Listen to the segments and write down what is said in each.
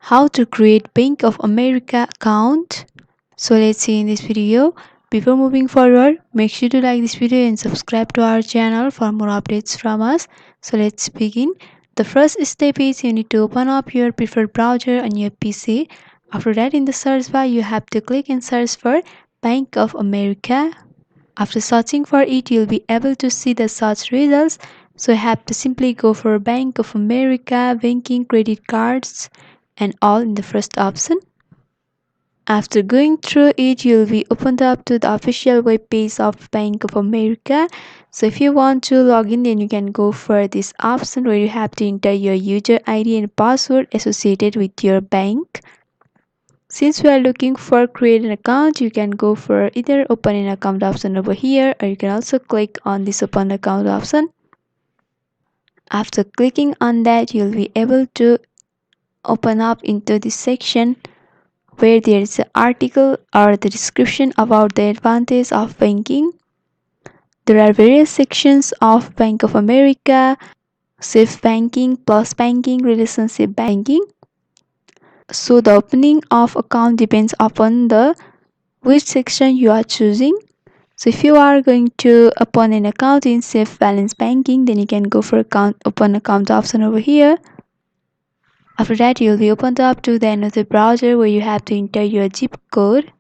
how to create Bank of America account. So let's see in this video. Before moving forward, make sure to like this video and subscribe to our channel for more updates from us. So let's begin. The first step is you need to open up your preferred browser on your PC. After that, in the search bar, you have to click and search for Bank of America. After searching for it, you'll be able to see the search results. So you have to simply go for Bank of America, banking, credit cards, and all in the first option. After going through it, you'll be opened up to the official web page of Bank of America. So if you want to log in, then you can go for this option where you have to enter your user ID and password associated with your bank. Since we are looking for create an account, you can go for either open an account option over here, or you can also click on this open account option. After clicking on that, you'll be able to open up into this section where there is an article or the description about the advantage of banking. There are various sections of Bank of America, safe banking, plus banking, relationship banking. So the opening of account depends upon the which section you are choosing. So if you are going to open an account in safe balance banking, then you can go for open account option over here. After that, you'll be opened up to the another browser where you have to enter your zip code.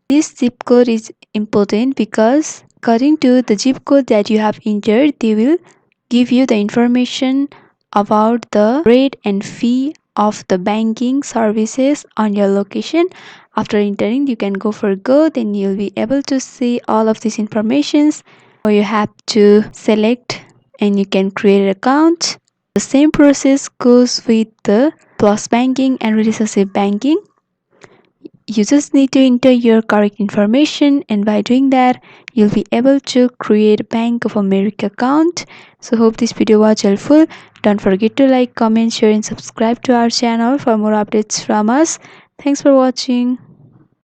This zip code is important because according to the zip code that you have entered, they will give you the information about the rate and fee of the banking services on your location. After entering, you can go for go, then you'll be able to see all of these informations where you have to select and you can create an account. The same process goes with the plus banking and relationship banking. You just need to enter your correct information, and by doing that, you'll be able to create a Bank of America account. So hope this video was helpful. Don't forget to like, comment, share and subscribe to our channel for more updates from us. Thanks for watching.